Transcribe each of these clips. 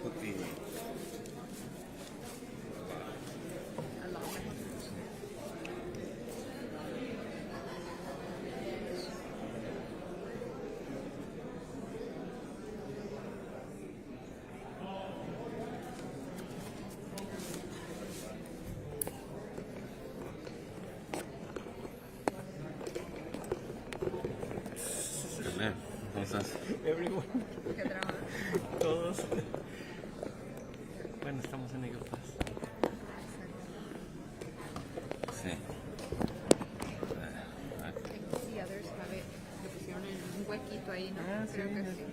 put the ¿Cómo estás? Everyone. ¿Qué trabajo? Todos. Bueno, estamos en ello, pues. Sí. Sí, others have it. Le pusieron en un huequito ahí, ¿no? Creo que sí.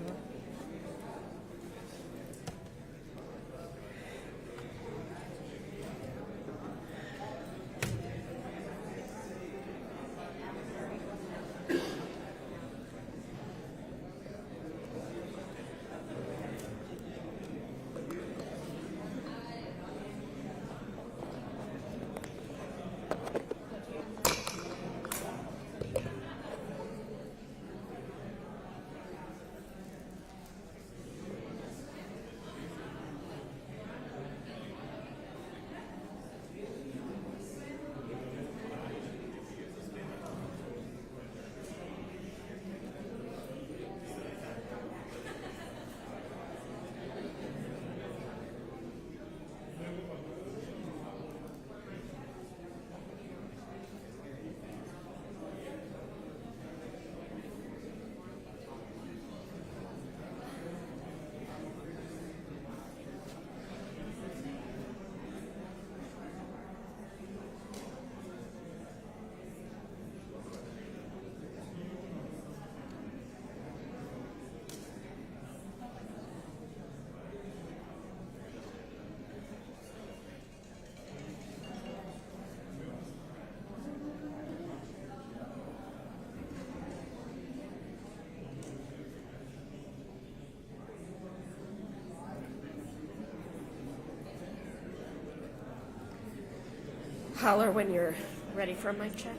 Holler when you're ready for a mic check.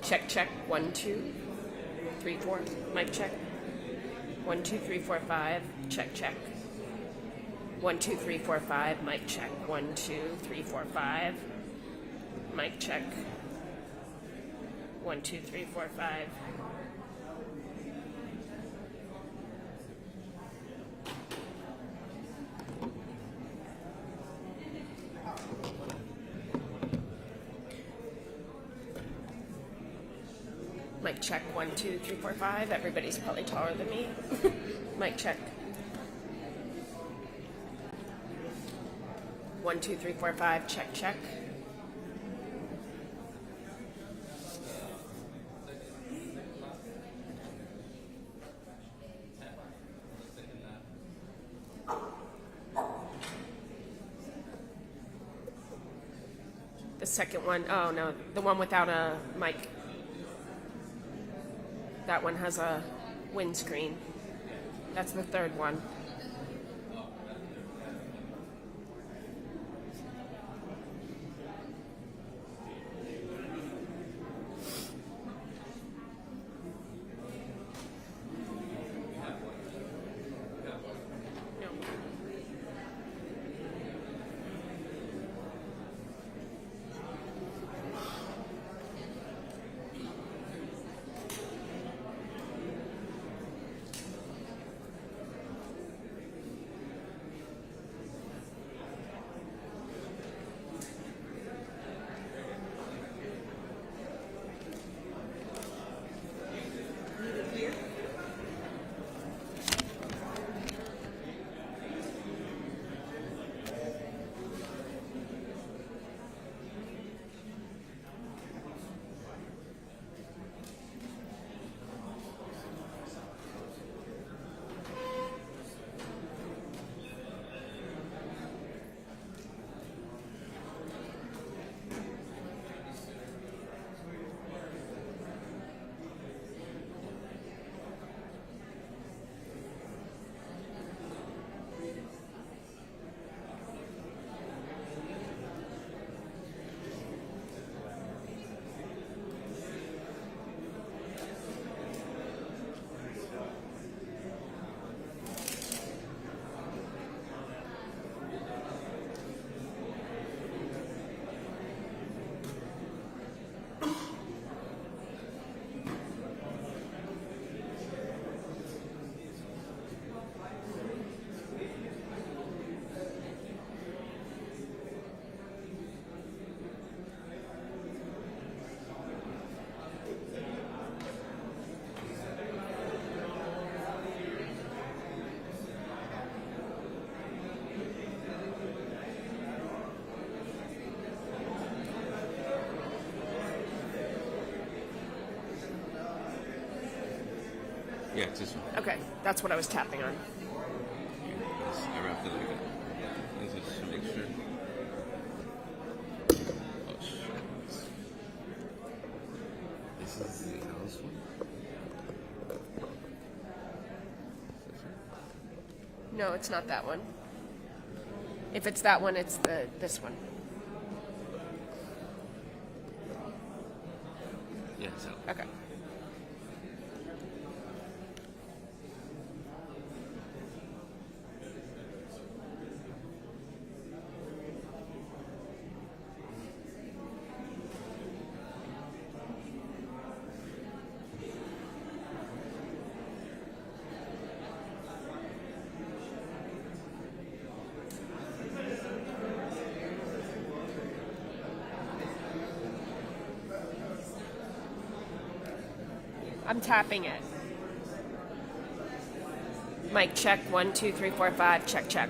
Check, check. 1, 2, 3, 4. Mic check. 1, 2, 3, 4, 5. Check, check. 1, 2, 3, 4, 5. Mic check. 1, 2, 3, 4, 5. Mic check. 1, 2, 3, 4, 5. Mic check. 1, 2, 3, 4, 5. Everybody's probably taller than me. Mic check. 1, 2, 3, 4, 5. Check, check. The second one, oh no, the one without a mic. That one has a windscreen. That's the third one. No. Correct, this one. Okay, that's what I was tapping on. Yes, I wrapped it like that. This is to make sure. Oh, shit. This is the house one? No, it's not that one. If it's that one, it's this one. Yeah, so. Okay. I'm tapping it. Mic check, 1, 2, 3, 4, 5, check, check.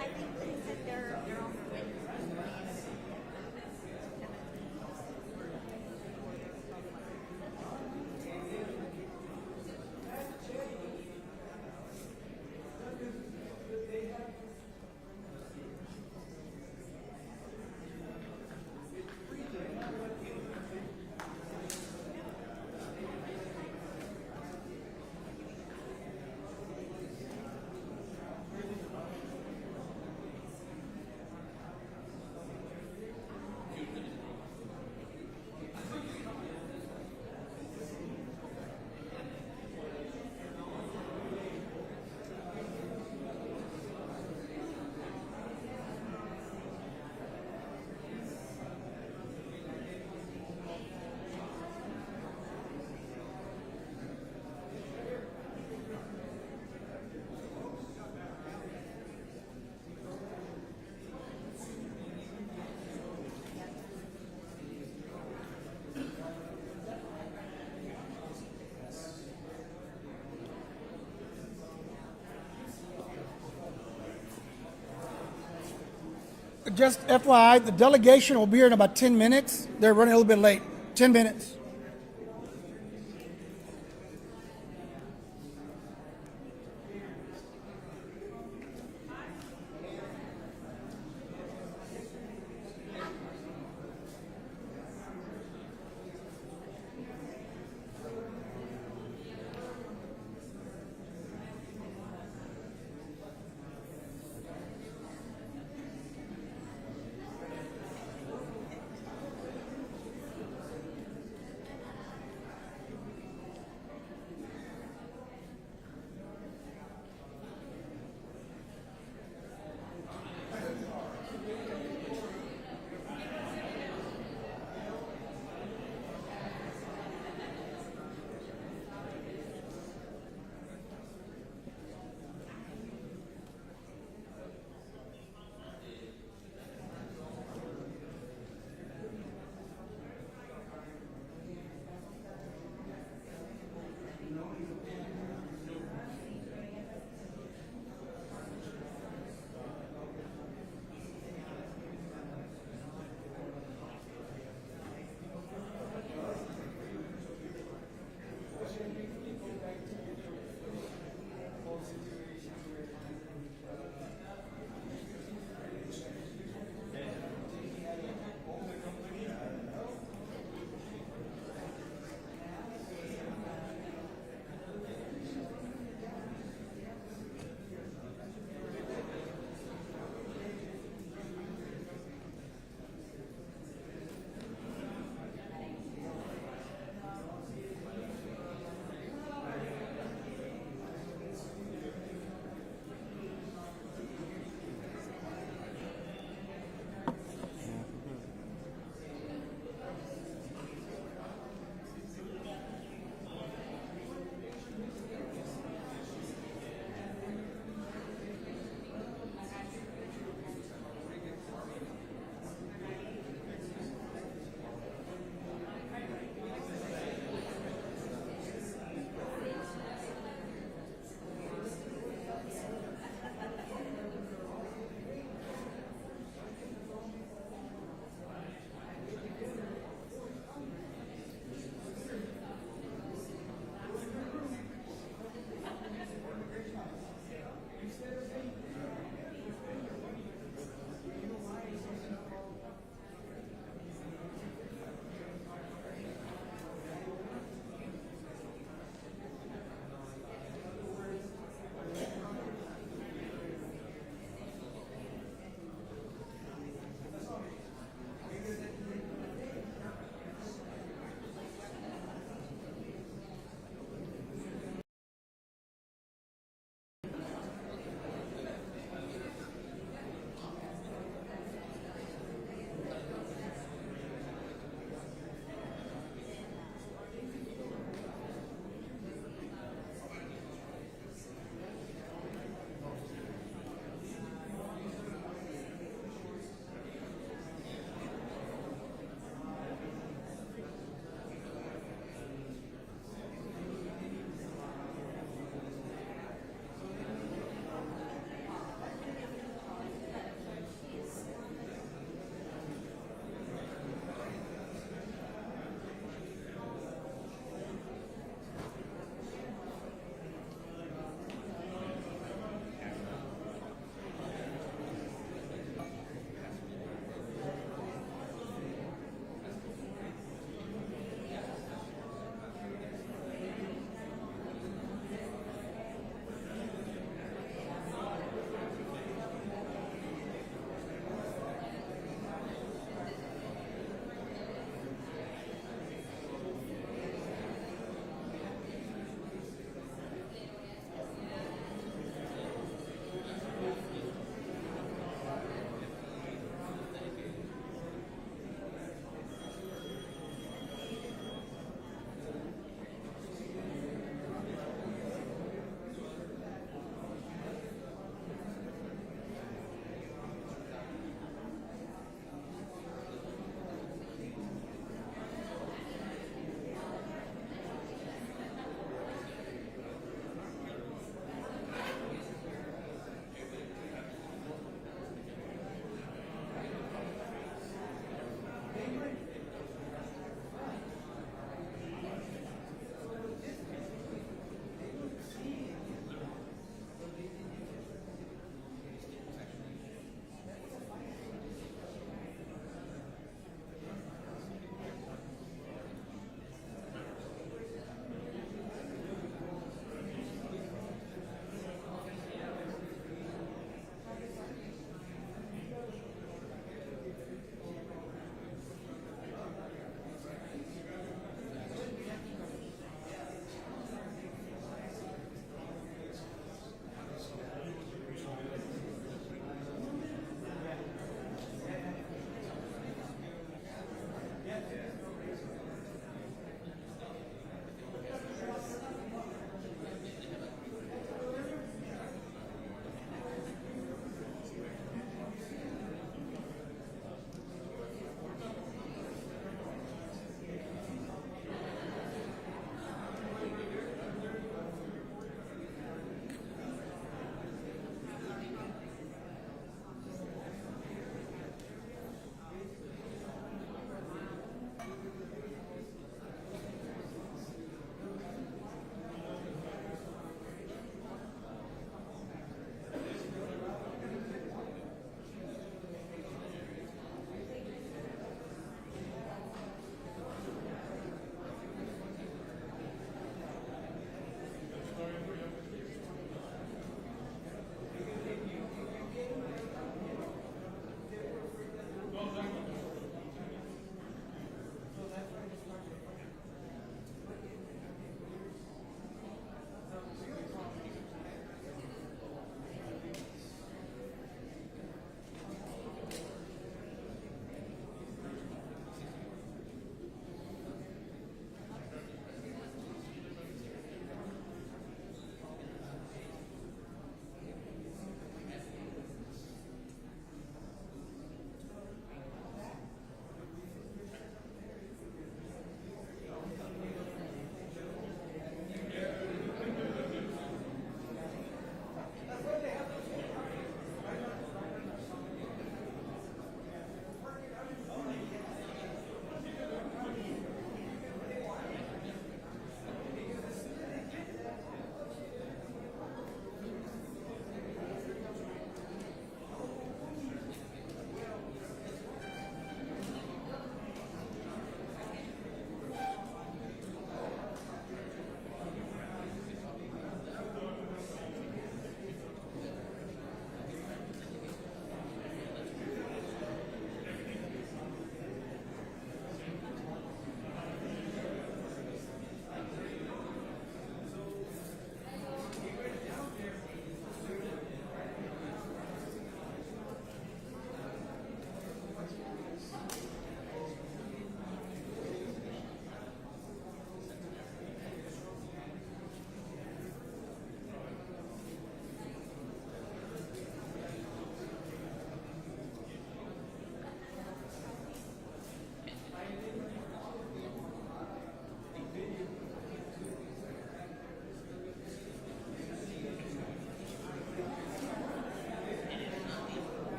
I think they said they're on their way. Just FYI, the delegation will be here in about 10 minutes. They're running a little bit late. 10 minutes.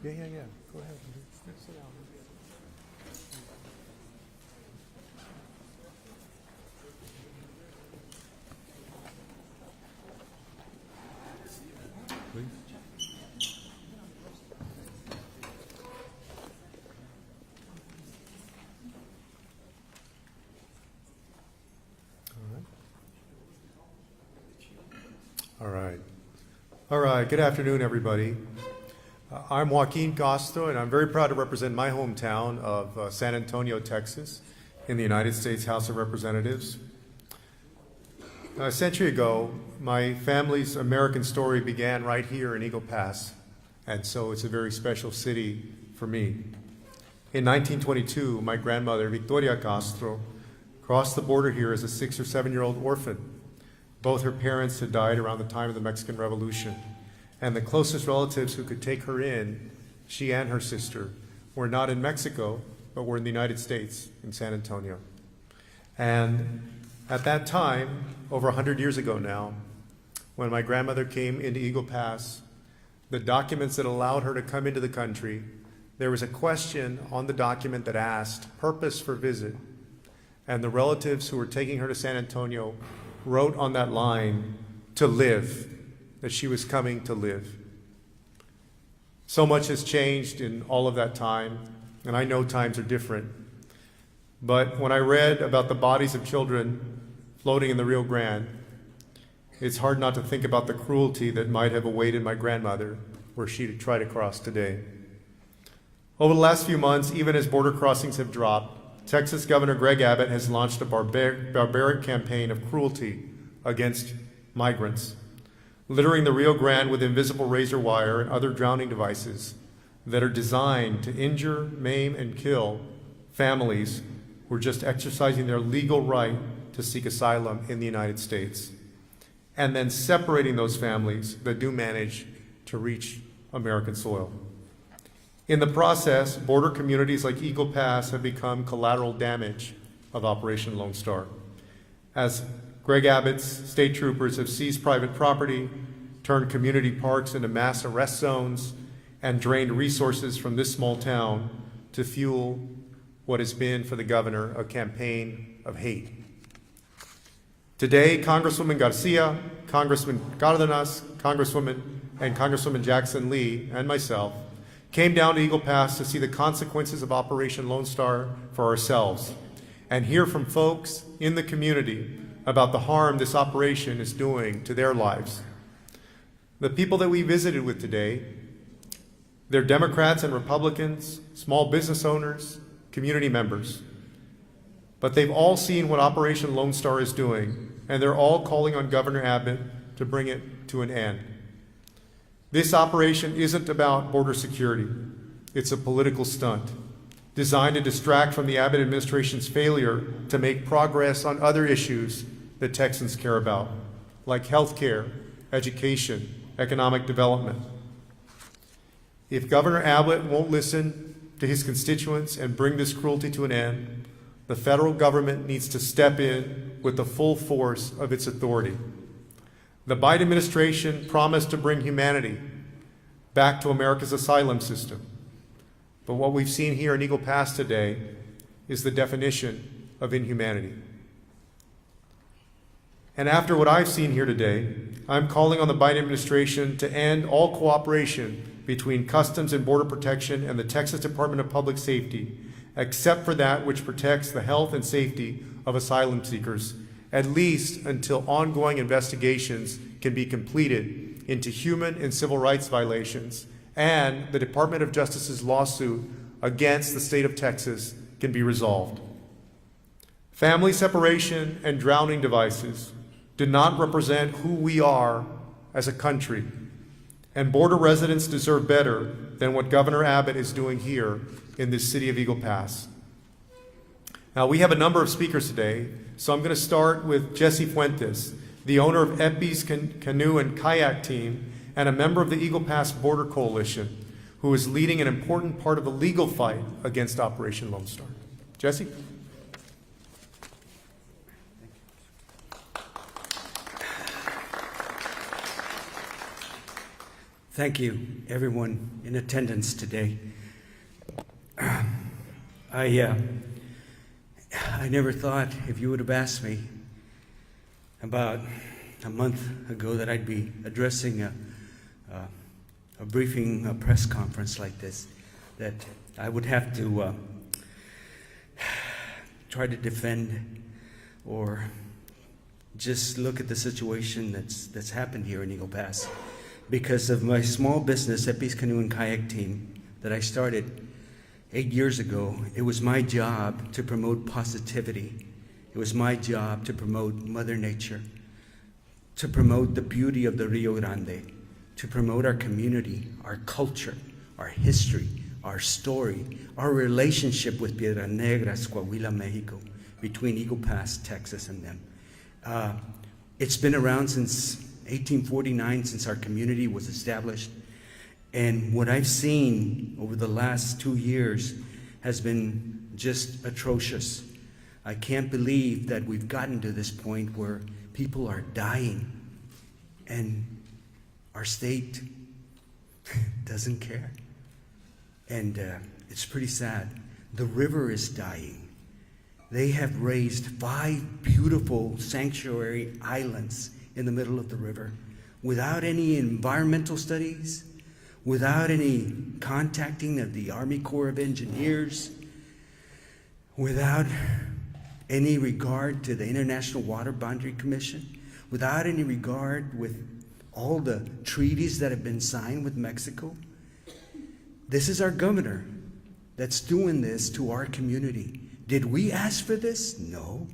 Yeah. Go ahead. Please. All right. Good afternoon, everybody. I'm Joaquin Castro, and I'm very proud to represent my hometown of San Antonio, Texas, in the United States House of Representatives. A century ago, my family's American story began right here in Eagle Pass, and so it's a very special city for me. In 1922, my grandmother, Victoria Castro, crossed the border here as a 6 or 7-year-old orphan. Both her parents had died around the time of the Mexican Revolution, and the closest relatives who could take her in, she and her sister, were not in Mexico, but were in the United States, in San Antonio. And at that time, over 100 years ago now, when my grandmother came into Eagle Pass, the documents that allowed her to come into the country, there was a question on the document that asked purpose for visit, and the relatives who were taking her to San Antonio wrote on that line, to live, that she was coming to live. So much has changed in all of that time, and I know times are different. But when I read about the bodies of children floating in the Rio Grande, it's hard not to think about the cruelty that might have awaited my grandmother were she to try to cross today. Over the last few months, even as border crossings have dropped, Texas Governor Greg Abbott has launched a barbaric campaign of cruelty against migrants, littering the Rio Grande with invisible razor wire and other drowning devices that are designed to injure, maim, and kill families who are just exercising their legal right to seek asylum in the United States, and then separating those families that do manage to reach American soil. In the process, border communities like Eagle Pass have become collateral damage of Operation Lone Star, as Greg Abbott's state troopers have seized private property, turned community parks into mass arrest zones, and drained resources from this small town to fuel what has been, for the governor, a campaign of hate. Today, Congresswoman Garcia, Congressman Cardenas, and Congresswoman Jackson Lee, and myself came down to Eagle Pass to see the consequences of Operation Lone Star for ourselves and hear from folks in the community about the harm this operation is doing to their lives. The people that we visited with today, they're Democrats and Republicans, small business owners, community members. But they've all seen what Operation Lone Star is doing, and they're all calling on Governor Abbott to bring it to an end. This operation isn't about border security. It's a political stunt designed to distract from the Abbott administration's failure to make progress on other issues that Texans care about, like health care, education, economic development. If Governor Abbott won't listen to his constituents and bring this cruelty to an end, the federal government needs to step in with the full force of its authority. The Biden administration promised to bring humanity back to America's asylum system. But what we've seen here in Eagle Pass today is the definition of inhumanity. And after what I've seen here today, I'm calling on the Biden administration to end all cooperation between Customs and Border Protection and the Texas Department of Public Safety, except for that which protects the health and safety of asylum seekers, at least until ongoing investigations can be completed into human and civil rights violations, and the Department of Justice's lawsuit against the state of Texas can be resolved. Family separation and drowning devices do not represent who we are as a country, and border residents deserve better than what Governor Abbott is doing here in this city of Eagle Pass. Now, we have a number of speakers today, so I'm going to start with Jesse Fuentes, the owner of Epi's Canoe and Kayak Team and a member of the Eagle Pass Border Coalition, who is leading an important part of the legal fight against Operation Lone Star. Jesse? Thank you, everyone in attendance today. I never thought, if you would have asked me about a month ago, that I'd be addressing a briefing, a press conference like this, that I would have to try to defend or just look at the situation that's happened here in Eagle Pass. Because of my small business, Epis Canoe and Kayak team, that I started 8 years ago, it was my job to promote positivity. It was my job to promote Mother Nature, to promote the beauty of the Rio Grande, to promote our community, our culture, our history, our story, our relationship with Piedras Negras, Coahuila, Mexico, between Eagle Pass, Texas, and them. It's been around since 1849, since our community was established. And what I've seen over the last 2 years has been just atrocious. I can't believe that we've gotten to this point where people are dying and our state doesn't care. And it's pretty sad. The river is dying. They have raised 5 beautiful sanctuary islands in the middle of the river without any environmental studies, without any contacting of the Army Corps of Engineers, without any regard to the International Water Boundary Commission, without any regard with all the treaties that have been signed with Mexico. This is our governor that's doing this to our community. Did we ask for this? No,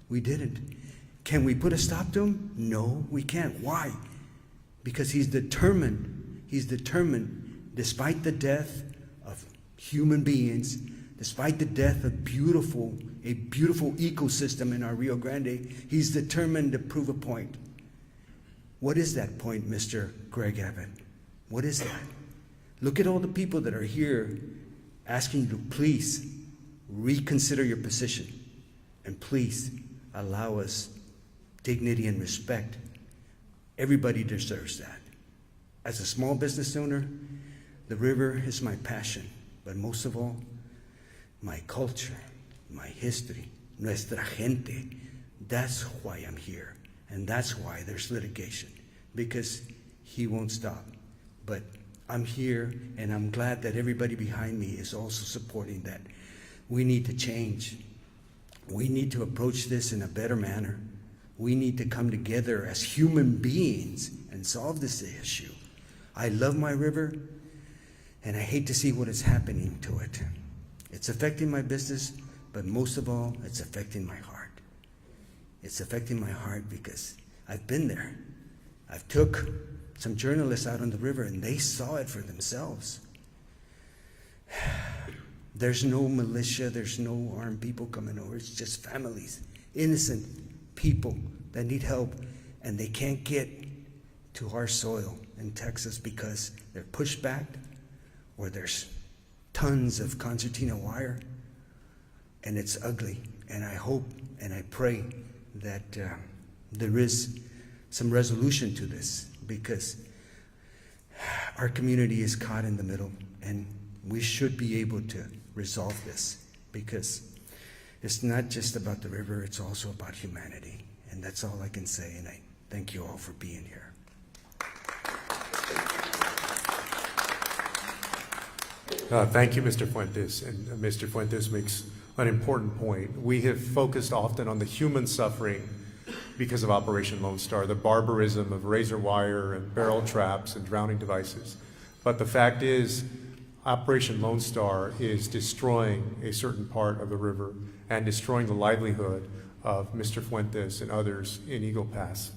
we didn't. Can we put a stop to him? No, we can't. Why? Because he's determined. He's determined, despite the death of human beings, despite the death of a beautiful ecosystem in our Rio Grande, he's determined to prove a point. What is that point, Mr. Greg Abbott? What is that? Look at all the people that are here asking you to please reconsider your position and please allow us dignity and respect. Everybody deserves that. As a small business owner, the river is my passion, but most of all, my culture, my history, nuestra gente. That's why I'm here, and that's why there's litigation, because he won't stop. But I'm here, and I'm glad that everybody behind me is also supporting that. We need to change. We need to approach this in a better manner. We need to come together as human beings and solve this issue. I love my river, and I hate to see what is happening to it. It's affecting my business, but most of all, it's affecting my heart. It's affecting my heart because I've been there. I've took some journalists out on the river, and they saw it for themselves. There's no militia, there's no armed people coming over. It's just families, innocent people that need help, and they can't get to our soil in Texas because they're pushed back, or there's tons of concertina wire, and it's ugly. And I hope and I pray that there is some resolution to this, because our community is caught in the middle, and we should be able to resolve this, because it's not just about the river, it's also about humanity. And that's all I can say, and I thank you all for being here. Thank you, Mr. Fuentes. And Mr. Fuentes makes an important point. We have focused often on the human suffering because of Operation Lone Star, the barbarism of razor wire and barrel traps and drowning devices. But the fact is, Operation Lone Star is destroying a certain part of the river and destroying the livelihood of Mr. Fuentes and others in Eagle Pass.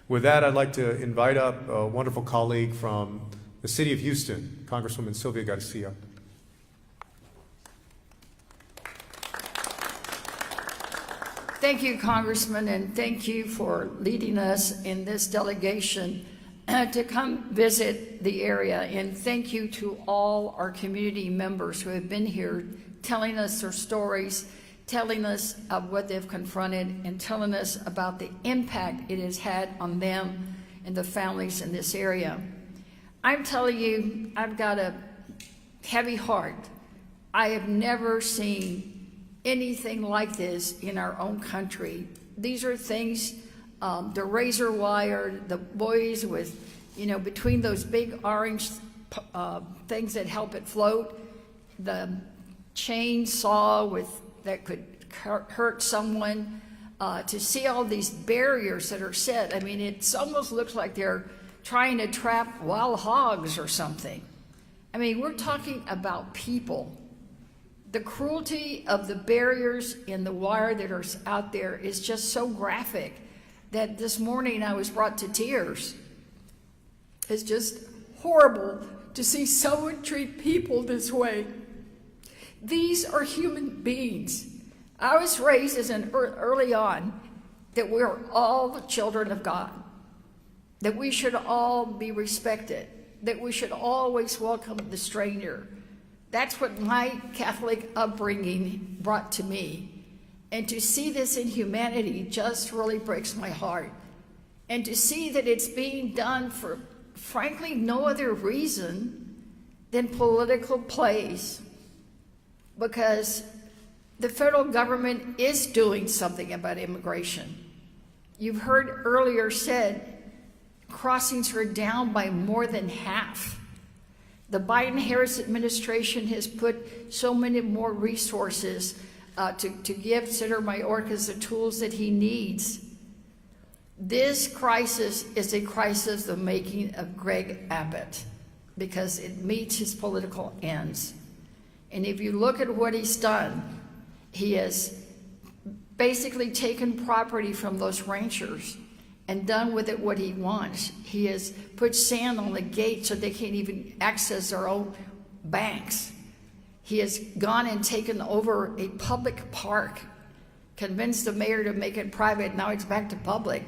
With that, I'd like to invite up a wonderful colleague from the city of Houston, Congresswoman Sylvia Garcia. Thank you, Congressman, and thank you for leading us in this delegation to come visit the area. And thank you to all our community members who have been here telling us their stories, telling us of what they've confronted, and telling us about the impact it has had on them and the families in this area. I'm telling you, I've got a heavy heart. I have never seen anything like this in our own country. These are things, the razor wire, the boys with, between those big orange things that help it float, the chainsaw that could hurt someone, to see all these barriers that are set. I mean, it almost looks like they're trying to trap wild hogs or something. I mean, we're talking about people. The cruelty of the barriers in the wire that are out there is just so graphic that this morning I was brought to tears. It's just horrible to see someone treat people this way. These are human beings. I was raised early on that we're all children of God, that we should all be respected, that we should always welcome the stranger. That's what my Catholic upbringing brought to me. And to see this inhumanity just really breaks my heart. And to see that it's being done for, frankly, no other reason than political plays. Because the federal government is doing something about immigration. You've heard earlier said crossings are down by more than half. The Biden-Harris administration has put so many more resources to give Senator Mayorkas the tools that he needs. This crisis is a crisis of making of Greg Abbott because it meets his political ends. And if you look at what he's done, he has basically taken property from those ranchers and done with it what he wants. He has put sand on the gate so they can't even access their own banks. He has gone and taken over a public park, convinced the mayor to make it private. Now it's back to public.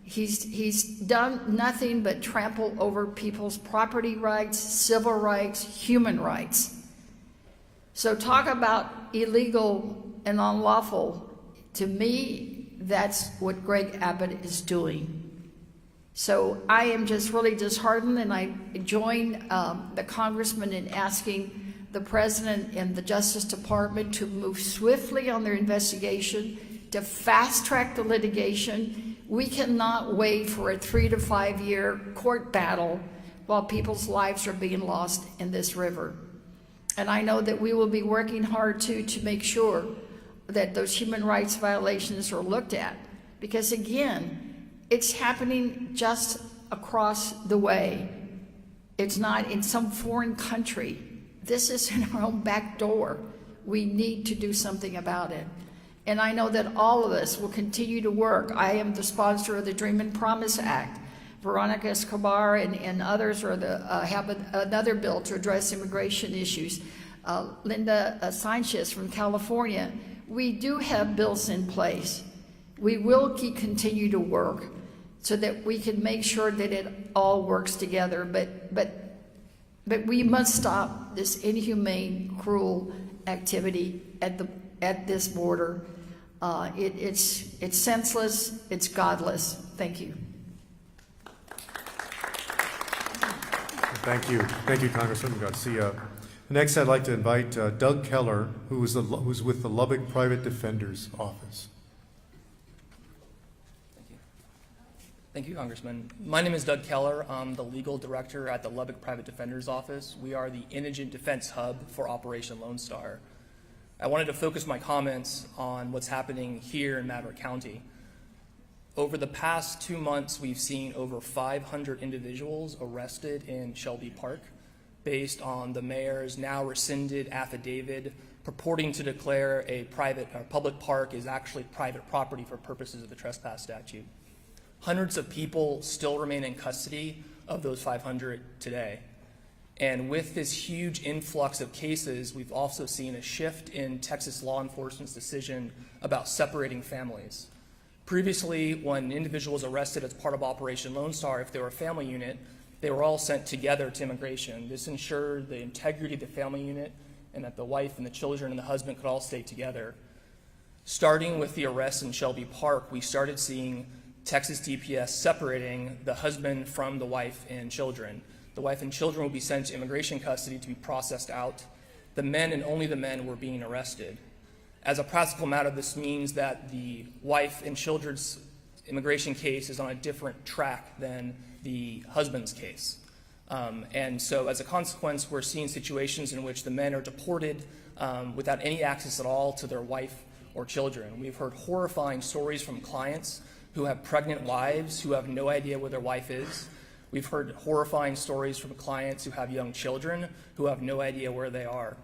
He's done nothing but trample over people's property rights, civil rights, human rights. So talk about illegal and unlawful. To me, that's what Greg Abbott is doing. So I am just really disheartened, and I join the congressman in asking the president and the Justice Department to move swiftly on their investigation, to fast track the litigation. We cannot wait for a 3 to 5 year court battle while people's lives are being lost in this river. And I know that we will be working hard too to make sure that those human rights violations are looked at. Because again, it's happening just across the way. It's not in some foreign country. This is in our own back door. We need to do something about it. And I know that all of us will continue to work. I am the sponsor of the Dream and Promise Act. Veronica Escobar and others are have another bill to address immigration issues. Linda Sanchez from California. We do have bills in place. We will continue to work so that we can make sure that it all works together. But we must stop this inhumane, cruel activity at this border. It's senseless. It's godless. Thank you. Thank you, Congressman Garcia. Next, I'd like to invite Doug Keller, who's with the Lubbock Private Defender's Office. Thank you, Congressman. My name is Doug Keller. I'm the legal director at the Lubbock Private Defender's Office. We are the indigent defense hub for Operation Lone Star. I wanted to focus my comments on what's happening here in Maverick County. Over the past 2 months, we've seen over 500 individuals arrested in Shelby Park based on the mayor's now rescinded affidavit purporting to declare a private or public park is actually private property for purposes of the trespass statute. Hundreds of people still remain in custody of those 500 today. And with this huge influx of cases, we've also seen a shift in Texas law enforcement's decision about separating families. Previously, when an individual was arrested as part of Operation Lone Star, if they were a family unit, they were all sent together to immigration. This ensured the integrity of the family unit and that the wife and the children and the husband could all stay together. Starting with the arrest in Shelby Park, we started seeing Texas DPS separating the husband from the wife and children. The wife and children will be sent to immigration custody to be processed out. The men and only the men were being arrested. As a practical matter, this means that the wife and children's immigration case is on a different track than the husband's case. And so as a consequence, we're seeing situations in which the men are deported without any access at all to their wife or children. We've heard horrifying stories from clients who have pregnant wives who have no idea where their wife is. We've heard horrifying stories from clients who have young children who have no idea where they are.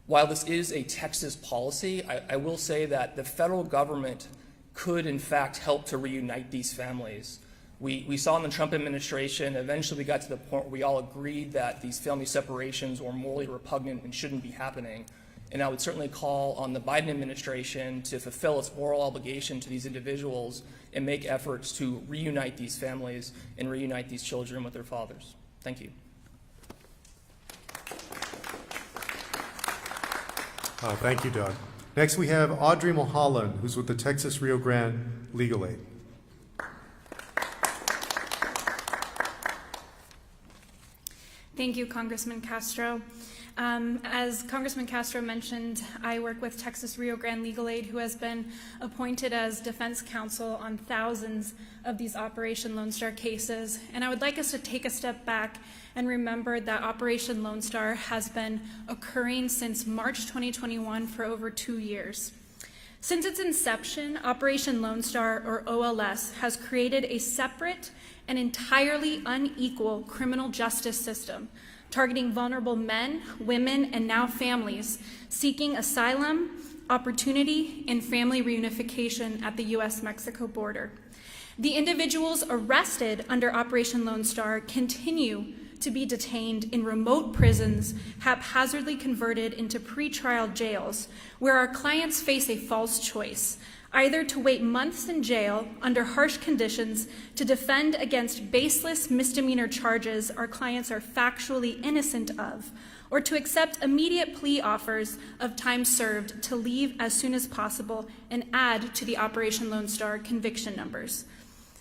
While this is a Texas policy, I will say that the federal government could in fact help to reunite these families. We saw in the Trump administration, eventually we got to the point where we all agreed that these family separations were morally repugnant and shouldn't be happening. And I would certainly call on the Biden administration to fulfill its moral obligation to these individuals and make efforts to reunite these families and reunite these children with their fathers. Thank you. Thank you, Doug. Next, we have Audrey Mulholland, who's with the Texas Rio Grande Legal Aid. Thank you, Congressman Castro. As Congressman Castro mentioned, I work with Texas Rio Grande Legal Aid, who has been appointed as defense counsel on thousands of these Operation Lone Star cases. And I would like us to take a step back and remember that Operation Lone Star has been occurring since March 2021 for over 2 years. Since its inception, Operation Lone Star, or OLS, has created a separate and entirely unequal criminal justice system, targeting vulnerable men, women, and now families seeking asylum, opportunity, and family reunification at the U.S.-Mexico border. The individuals arrested under Operation Lone Star continue to be detained in remote prisons, haphazardly converted into pretrial jails, where our clients face a false choice: either to wait months in jail under harsh conditions to defend against baseless misdemeanor charges our clients are factually innocent of, or to accept immediate plea offers of time served to leave as soon as possible and add to the Operation Lone Star conviction numbers.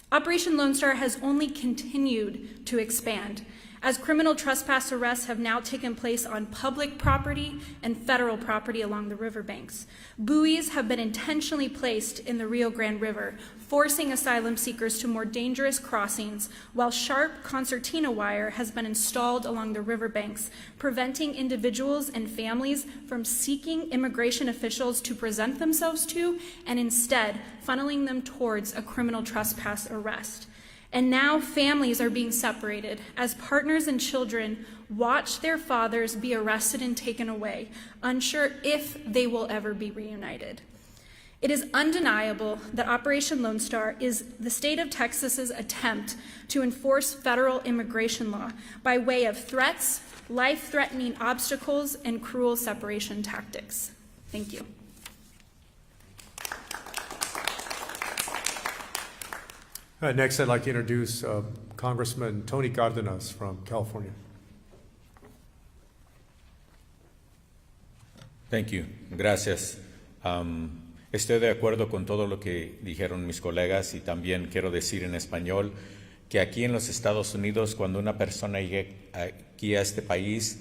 Operation Lone Star has only continued to expand, as criminal trespass arrests have now taken place on public property and federal property along the riverbanks. Buoys have been intentionally placed in the Rio Grande River, forcing asylum seekers to more dangerous crossings, while sharp concertina wire has been installed along the riverbanks, preventing individuals and families from seeking immigration officials to present themselves to, and instead funneling them towards a criminal trespass arrest. And now families are being separated as partners and children watch their fathers be arrested and taken away, unsure if they will ever be reunited. It is undeniable that Operation Lone Star is the state of Texas's attempt to enforce federal immigration law by way of threats, life-threatening obstacles, and cruel separation tactics. Thank you. Next, I'd like to introduce Congressman Tony Cardenas from California. Thank you. Gracias. Estoy de acuerdo con todo lo que dijeron mis colegas y también quiero decir en español que aquí en los Estados Unidos, cuando una persona llega aquí a este país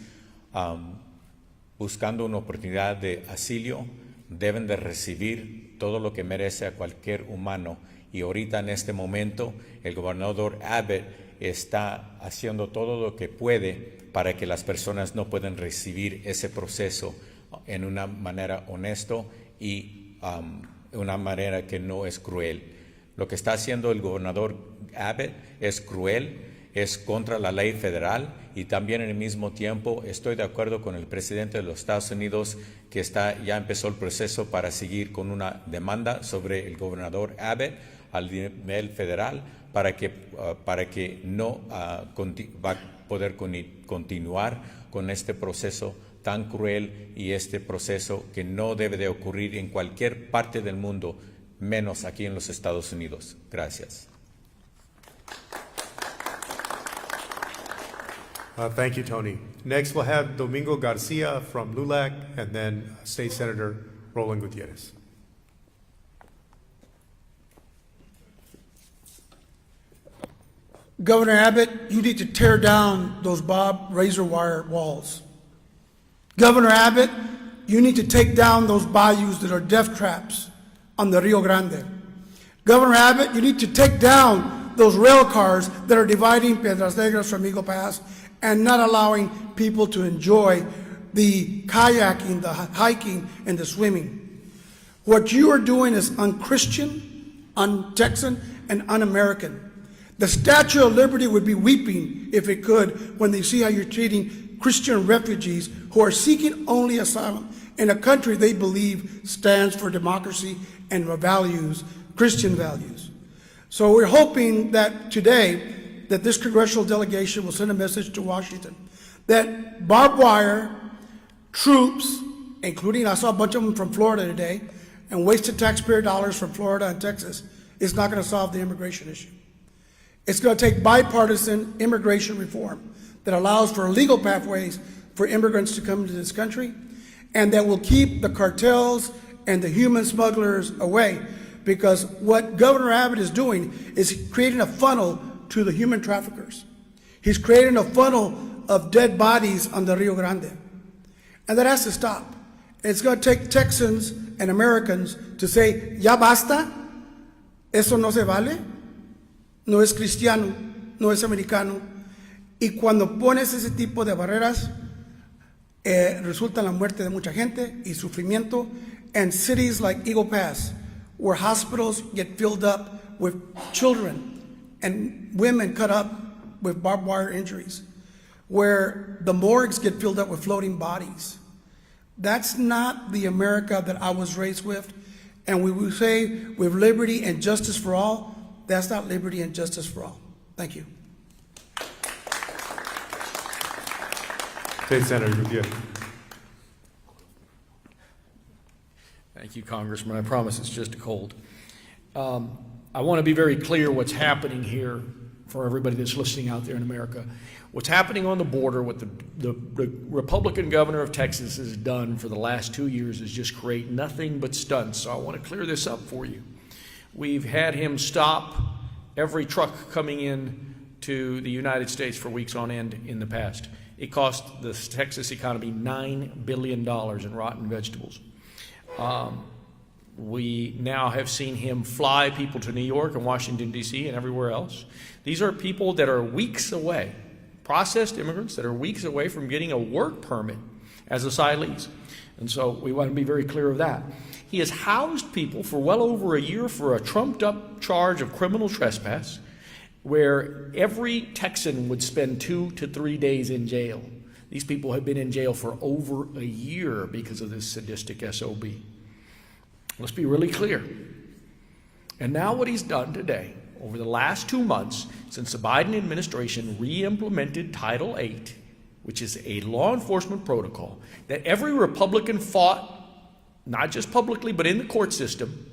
buscando una oportunidad de asilo, deben de recibir todo lo que merece a cualquier humano. Y ahorita en este momento el gobernador Abbott está haciendo todo lo que puede para que las personas no puedan recibir ese proceso en una manera honesta y una manera que no es cruel. Lo que está haciendo el gobernador Abbott es cruel, es contra la ley federal y también en el mismo tiempo estoy de acuerdo con el presidente de los Estados Unidos que ya empezó el proceso para seguir con una demanda sobre el gobernador Abbott al nivel federal para que no va a poder continuar con este proceso tan cruel y este proceso que no debe de ocurrir en cualquier parte del mundo, menos aquí en los Estados Unidos. Gracias. Thank you, Tony. Next, we'll have Domingo Garcia from LULAC, and then State Senator Roland Gutierrez. Governor Abbott, you need to tear down those barbed razor wire walls. Governor Abbott, you need to take down those bayous that are death traps on the Rio Grande. Governor Abbott, you need to take down those rail cars that are dividing Piedras Negras from Eagle Pass and not allowing people to enjoy the kayaking, the hiking, and the swimming. What you are doing is unchristian, un-Texan, and un-American. The Statue of Liberty would be weeping, if it could, when they see how you're treating Christian refugees who are seeking only asylum in a country they believe stands for democracy and values, Christian values. So we're hoping that today, that this congressional delegation will send a message to Washington that barbed wire, troops, including, I saw a bunch of them from Florida today, and wasted taxpayer dollars from Florida and Texas, is not going to solve the immigration issue. It's going to take bipartisan immigration reform that allows for legal pathways for immigrants to come to this country, and that will keep the cartels and the human smugglers away, because what Governor Abbott is doing is creating a funnel to the human traffickers. He's creating a funnel of dead bodies on the Rio Grande. And that has to stop. It's going to take Texans and Americans to say, ya basta, eso no se vale, no es cristiano, no es americano. Y cuando pones ese tipo de barreras, resulta la muerte de mucha gente y sufrimiento. And cities like Eagle Pass, where hospitals get filled up with children and women cut up with barbed wire injuries, where the morgues get filled up with floating bodies. That's not the America that I was raised with. And we will say with liberty and justice for all, that's not liberty and justice for all. Thank you. State Senator Gutierrez. Thank you, Congressman. I promise it's just a cold. I want to be very clear what's happening here for everybody that's listening out there in America. What's happening on the border, what the Republican governor of Texas has done for the last 2 years is just create nothing but stunts. So I want to clear this up for you. We've had him stop every truck coming in to the United States for weeks on end in the past. It cost the Texas economy $9 billion in rotten vegetables. We now have seen him fly people to New York and Washington, D.C. and everywhere else. These are people that are weeks away, processed immigrants that are weeks away from getting a work permit as asylees. And so we want to be very clear of that. He has housed people for well over a year for a trumped-up charge of criminal trespass, where every Texan would spend 2 to 3 days in jail. These people have been in jail for over a year because of this sadistic SOB. Let's be really clear. And now what he's done today, over the last 2 months, since the Biden administration re-implemented Title VIII, which is a law enforcement protocol that every Republican fought, not just publicly, but in the court system,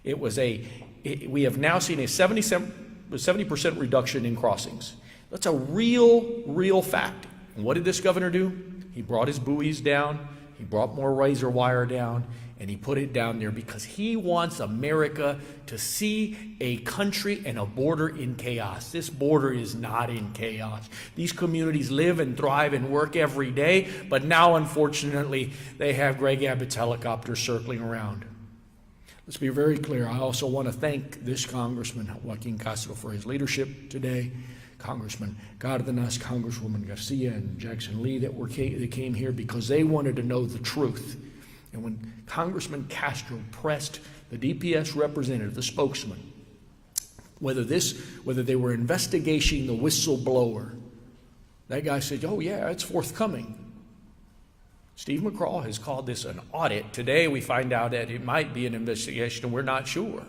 we have now seen a 70% reduction in crossings. That's a real fact. And what did this governor do? He brought his buoys down, he brought more razor wire down, and he put it down there because he wants America to see a country and a border in chaos. This border is not in chaos. These communities live and thrive and work every day, but now, unfortunately, they have Greg Abbott's helicopters circling around. Let's be very clear. I also want to thank this Congressman Joaquin Castro for his leadership today. Congressman Cardenas, Congresswoman Garcia, and Jackson Lee that came here because they wanted to know the truth. And when Congressman Castro pressed the DPS representative, the spokesman, whether they were investigating the whistleblower, that guy said, "Oh yeah, it's forthcoming." Steve McCraw has called this an audit. Today we find out that it might be an investigation and we're not sure.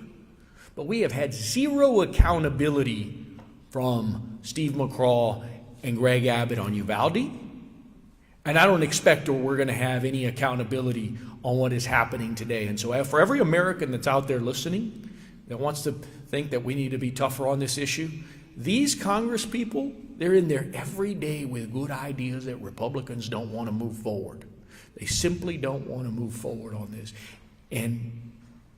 But we have had zero accountability from Steve McCraw and Greg Abbott on Uvalde. And I don't expect we're going to have any accountability on what is happening today. And so for every American that's out there listening that wants to think that we need to be tougher on this issue, these Congress people, they're in there every day with good ideas that Republicans don't want to move forward. They simply don't want to move forward on this. And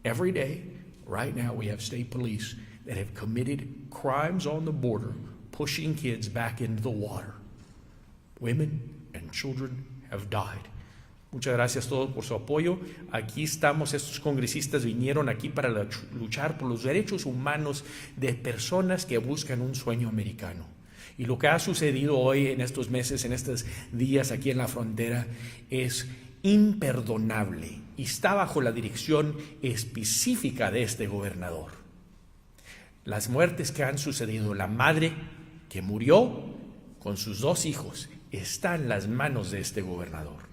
every day, right now, we have state police that have committed crimes on the border, pushing kids back into the water. Women and children have died. Muchas gracias a todos por su apoyo. Aquí estamos, estos congresistas vinieron aquí para luchar por los derechos humanos de personas que buscan un sueño americano. Y lo que ha sucedido hoy en estos meses, en estos días aquí en la frontera, es imperdonable y está bajo la dirección específica de este gobernador. Las muertes que han sucedido, la madre que murió con sus 2 hijos, está en las manos de este gobernador.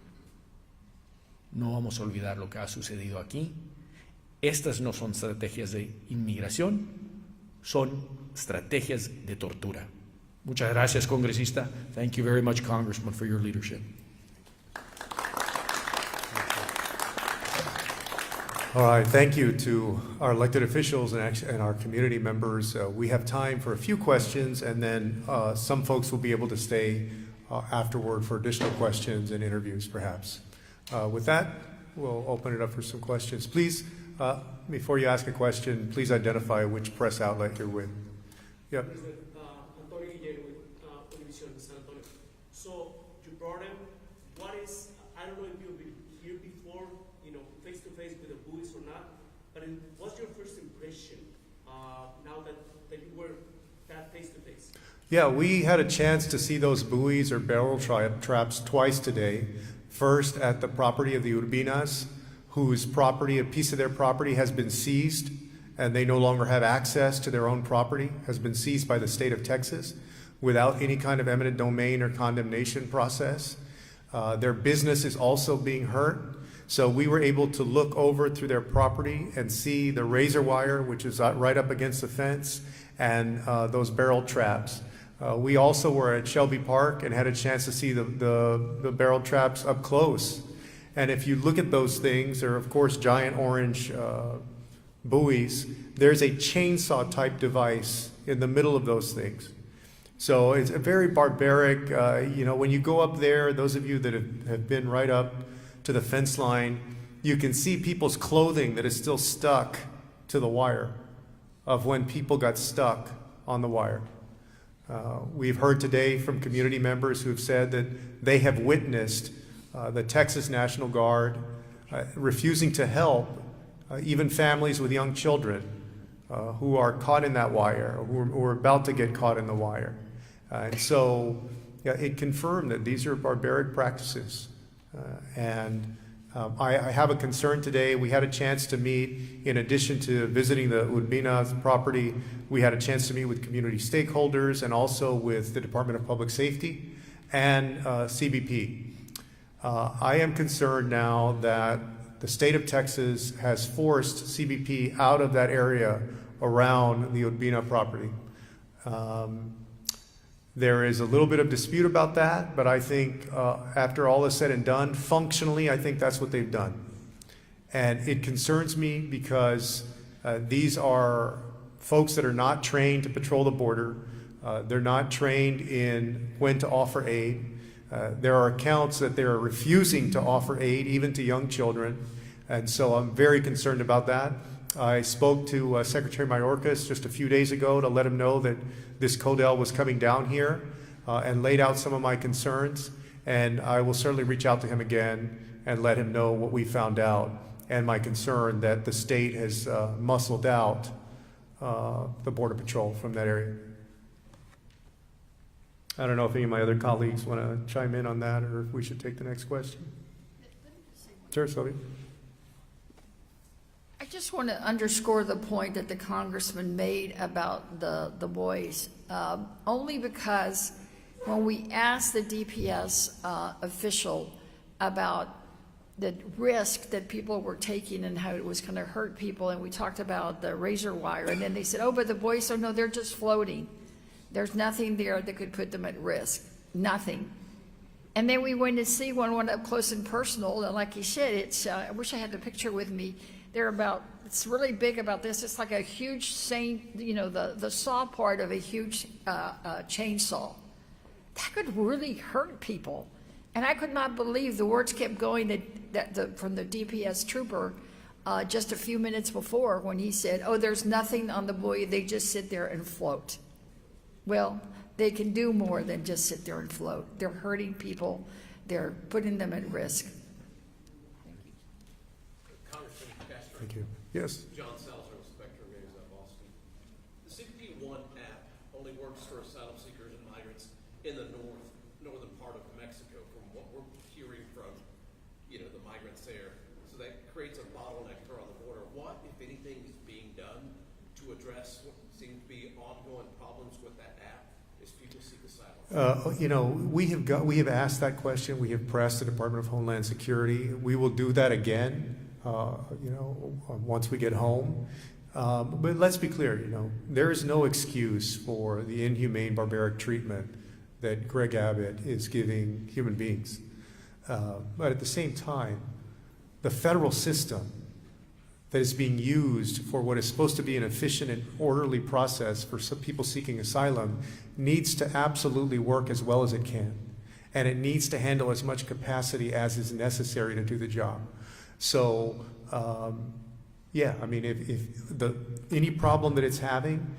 No vamos a olvidar lo que ha sucedido aquí. Estas no son estrategias de inmigración, son estrategias de tortura. Muchas gracias, congresista. Thank you very much, Congressman, for your leadership. All right, thank you to our elected officials and our community members. We have time for a few questions, and then some folks will be able to stay afterward for additional questions and interviews, perhaps. With that, we'll open it up for some questions. Please, before you ask a question, please identify which press outlet you're with. Yep. So you brought him. What is? I don't know if you've been here before, face to face with the buoys or not. But what's your first impression now that you were that face to face? Yeah, we had a chance to see those buoys or barrel traps twice today. First, at the property of the Urbinas, whose property, a piece of their property has been seized, and they no longer have access to their own property, has been seized by the state of Texas without any kind of eminent domain or condemnation process. Their business is also being hurt. So we were able to look over through their property and see the razor wire, which is right up against the fence, and those barrel traps. We also were at Shelby Park and had a chance to see the barrel traps up close. And if you look at those things, they're of course giant orange buoys. There's a chainsaw type device in the middle of those things. So it's a very barbaric, when you go up there, those of you that have been right up to the fence line, you can see people's clothing that is still stuck to the wire of when people got stuck on the wire. We've heard today from community members who have said that they have witnessed the Texas National Guard refusing to help even families with young children who are caught in that wire, or who are about to get caught in the wire. And so it confirmed that these are barbaric practices. I have a concern today. We had a chance to meet, in addition to visiting the Urbina's property, we had a chance to meet with community stakeholders and also with the Department of Public Safety and CBP. I am concerned now that the state of Texas has forced CBP out of that area around the Urbina property. There is a little bit of dispute about that, but I think after all is said and done, functionally, I think that's what they've done. And it concerns me because these are folks that are not trained to patrol the border. They're not trained in when to offer aid. There are accounts that they're refusing to offer aid, even to young children. And so I'm very concerned about that. I spoke to Secretary Mayorkas just a few days ago to let him know that this CODEL was coming down here and laid out some of my concerns. And I will certainly reach out to him again and let him know what we found out and my concern that the state has muscled out the Border Patrol from that area. I don't know if any of my other colleagues want to chime in on that or if we should take the next question. Sure, Sylvia. I just want to underscore the point that the congressman made about the boys, only because when we asked the DPS official about the risk that people were taking and how it was going to hurt people, and we talked about the razor wire, and then they said, oh, but the boys, oh no, they're just floating. There's nothing there that could put them at risk, nothing. And then we went to see one up close and personal, and like he said, it's, I wish I had the picture with me. They're about, it's really big about this. It's like a huge, the saw part of a huge chainsaw. That could really hurt people. And I could not believe the words kept going from the DPS trooper just a few minutes before when he said, oh, there's nothing on the buoy, they just sit there and float. Well, they can do more than just sit there and float. They're hurting people. They're putting them at risk. Congressman Castro. Thank you. Yes. John Salazar, Inspector News of Boston. The CBP One app only works for asylum seekers and migrants in the northern part of Mexico, from what we're hearing from, the migrants there. So that creates a bottleneck around the border. What, if anything, is being done to address what seem to be ongoing problems with that app as people seek asylum? We have asked that question. We have pressed the Department of Homeland Security. We will do that again, once we get home. But let's be clear, there is no excuse for the inhumane, barbaric treatment that Greg Abbott is giving human beings. But at the same time, the federal system that is being used for what is supposed to be an efficient and orderly process for some people seeking asylum needs to absolutely work as well as it can. And it needs to handle as much capacity as is necessary to do the job. So, if any problem that it's having,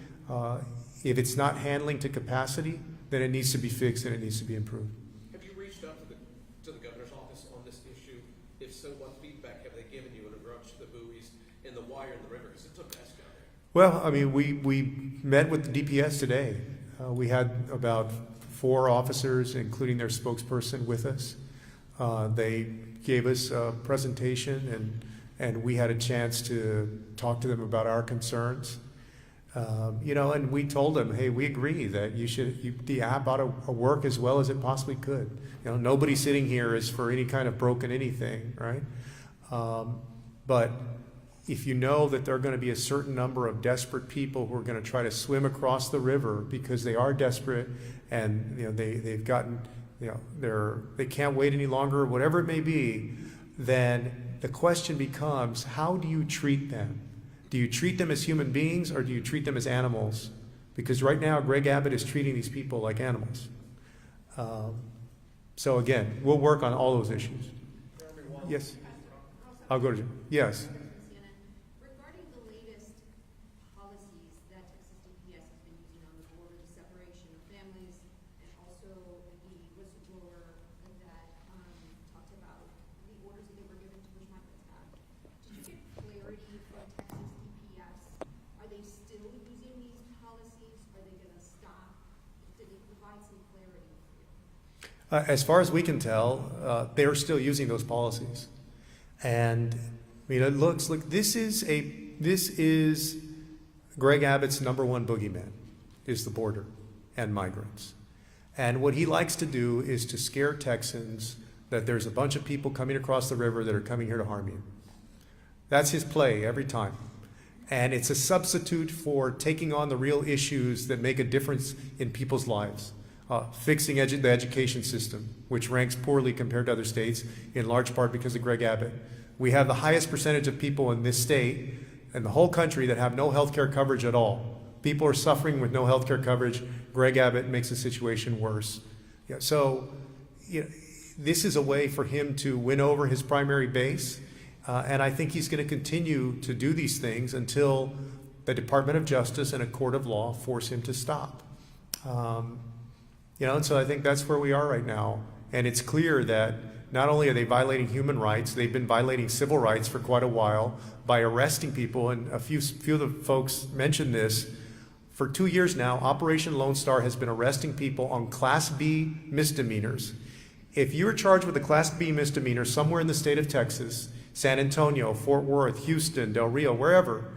if it's not handling to capacity, then it needs to be fixed and it needs to be improved. Have you reached out to the governor's office on this issue? If so, what feedback have they given you in regards to the buoys and the wire in the river? Because it's a mess down there. Well, we met with the DPS today. We had about 4 officers, including their spokesperson, with us. They gave us a presentation, and we had a chance to talk to them about our concerns. And we told them, hey, we agree that the app ought to work as well as it possibly could. Nobody sitting here is for any kind of broken anything, right? But if you know that there are going to be a certain number of desperate people who are going to try to swim across the river because they are desperate and they've gotten they can't wait any longer, whatever it may be, then the question becomes, how do you treat them? Do you treat them as human beings or do you treat them as animals? Because right now, Greg Abbott is treating these people like animals. So again, we'll work on all those issues. Yes. I'll go to yes. Regarding the latest policies that Texas DPS has been using on the border, the separation of families, and also the whistleblower that talked about the orders that they were given to which migrants have. Did you get clarity from Texas DPS? Are they still using these policies? Are they going to stop? Did they provide some clarity for you? As far as we can tell, they're still using those policies. And it looks like this is Greg Abbott's number one boogeyman, is the border and migrants. And what he likes to do is to scare Texans that there's a bunch of people coming across the river that are coming here to harm you. That's his play every time. And it's a substitute for taking on the real issues that make a difference in people's lives. Fixing the education system, which ranks poorly compared to other states, in large part because of Greg Abbott. We have the highest percentage of people in this state and the whole country that have no health care coverage at all. People are suffering with no health care coverage. Greg Abbott makes the situation worse. This is a way for him to win over his primary base, and I think he's going to continue to do these things until the Department of Justice and a court of law force him to stop. And so I think that's where we are right now. And it's clear that not only are they violating human rights, they've been violating civil rights for quite a while by arresting people. And a few of the folks mentioned this. For 2 years now, Operation Lone Star has been arresting people on Class B misdemeanors. If you're charged with a Class B misdemeanor somewhere in the state of Texas, San Antonio, Fort Worth, Houston, Del Rio, wherever,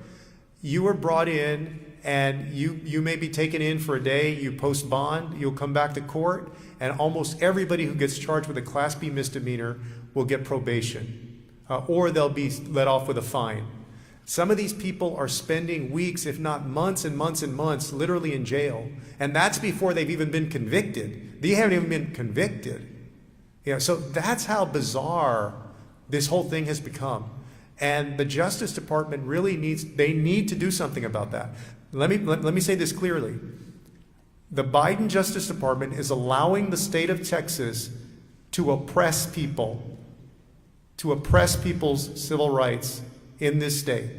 you are brought in and you may be taken in for a day, you post bond, you'll come back to court, and almost everybody who gets charged with a Class B misdemeanor will get probation, or they'll be let off with a fine. Some of these people are spending weeks, if not months and months and months, literally in jail, and that's before they've even been convicted. They haven't even been convicted. So that's how bizarre this whole thing has become. And the Justice Department really need to do something about that. Let me say this clearly. The Biden Justice Department is allowing the state of Texas to oppress people, to oppress people's civil rights in this state.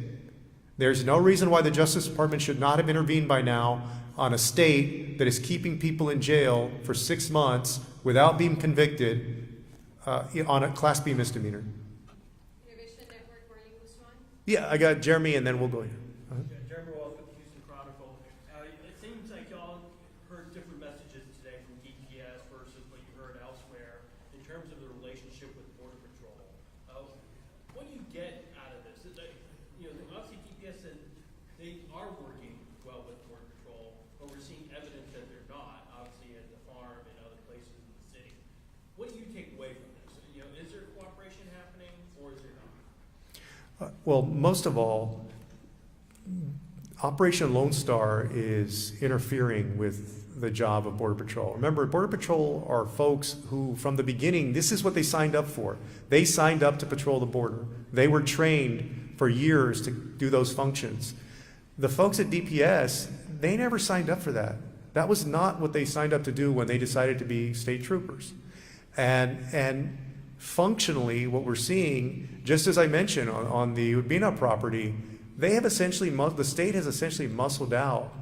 There's no reason why the Justice Department should not have intervened by now on a state that is keeping people in jail for 6 months without being convicted on a Class B misdemeanor. Innovation Network, Marlene Guzman. Yeah, I got Jeremy, and then we'll go here. Jeremy Ross with the Houston Chronicle. It seems like y'all heard different messages today from DPS versus what you heard elsewhere in terms of the relationship with Border Patrol. What do you get out of this? Obviously DPS said they are working well with Border Patrol, but we're seeing evidence that they're not, obviously at the farm and other places in the city. What do you take away from this? Is there cooperation happening or is there not? Well, most of all, Operation Lone Star is interfering with the job of Border Patrol. Remember, Border Patrol are folks who, from the beginning, this is what they signed up for. They signed up to patrol the border. They were trained for years to do those functions. The folks at DPS, they never signed up for that. That was not what they signed up to do when they decided to be state troopers. And functionally, what we're seeing, just as I mentioned on the Urbina property, they have essentially, the state has essentially muscled out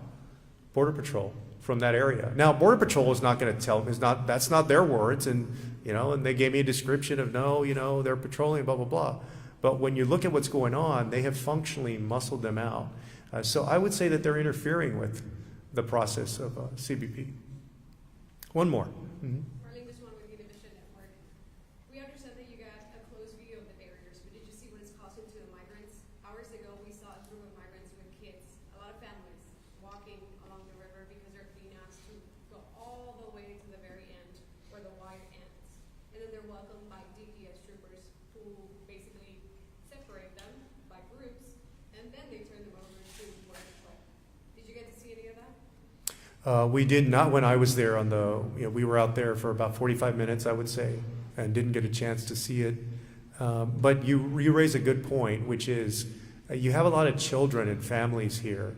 Border Patrol from that area. Now, Border Patrol is not going to tell, that's not their words, and they gave me a description of no, they're patrolling, blah, blah, blah. But when you look at what's going on, they have functionally muscled them out. So I would say that they're interfering with the process of CBP. One more. Mm-hmm. Marlene Guzman with Innovation Network. We understand that you got a close view of the barriers, but did you see what it's costing to the migrants? Hours ago, we saw a group of migrants with kids, a lot of families, walking along the river because they're being asked to go all the way to the very end where the wire ends. And then they're welcomed by DPS troopers who basically separate them by groups, and then they turn them over to Border Patrol. Did you get to see any of that? We did not when I was there we were out there for about 45 minutes, I would say, and didn't get a chance to see it. But you raise a good point, which is you have a lot of children and families here.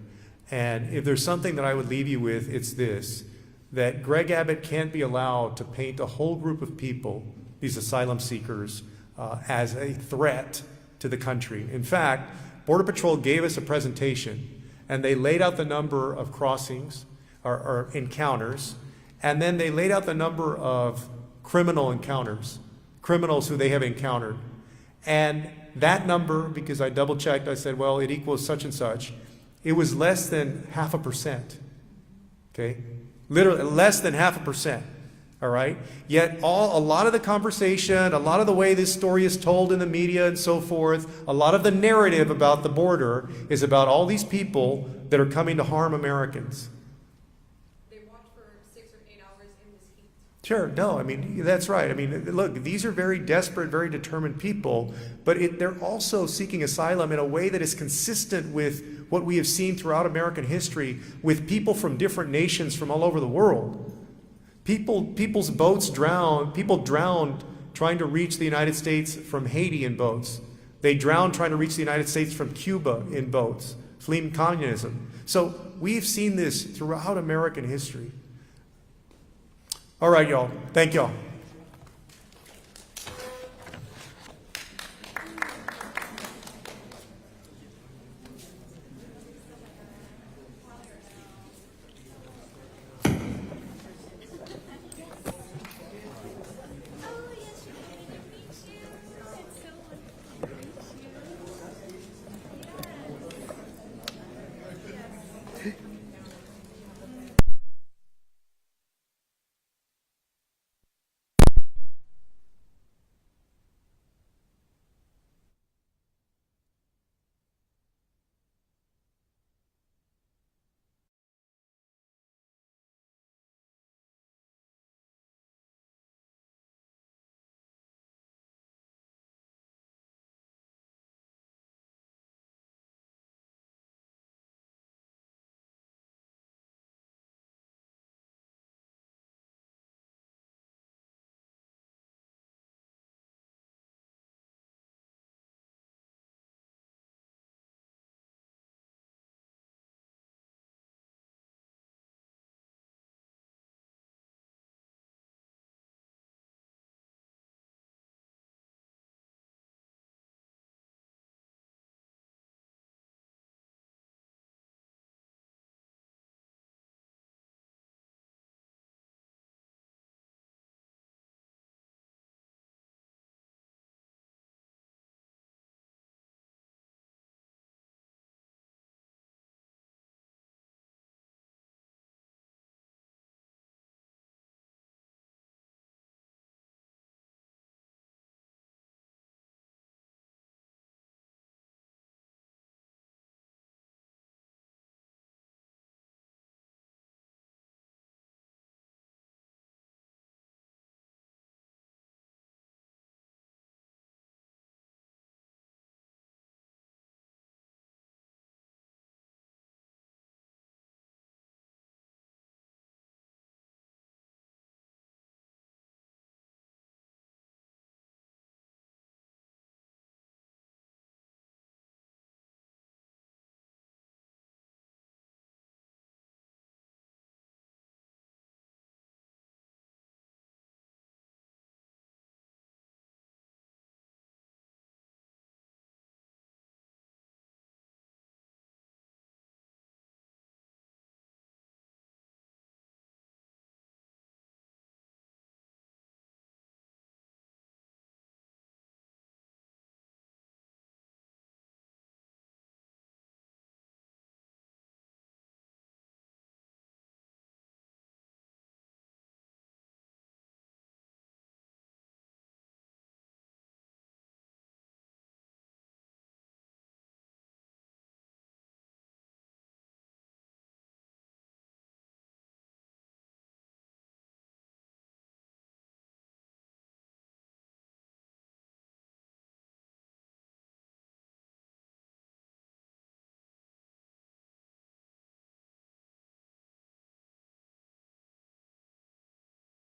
And if there's something that I would leave you with, it's this, that Greg Abbott can't be allowed to paint a whole group of people, these asylum seekers, as a threat to the country. In fact, Border Patrol gave us a presentation, and they laid out the number of crossings, or encounters, and then they laid out the number of criminal encounters, criminals who they have encountered. And that number, because I double checked, I said, well, it equals such and such. It was less than 0.5%. Okay? Literally less than 0.5%. All right? Yet a lot of the conversation, a lot of the way this story is told in the media and so forth, a lot of the narrative about the border is about all these people that are coming to harm Americans. Sure, no, that's right. Look, these are very desperate, very determined people, but they're also seeking asylum in a way that is consistent with what we have seen throughout American history with people from different nations from all over the world. People's boats drowned, people drowned trying to reach the United States from Haiti in boats. They drowned trying to reach the United States from Cuba in boats, fleeing communism. So we've seen this throughout American history. All right, y'all. Thank y'all.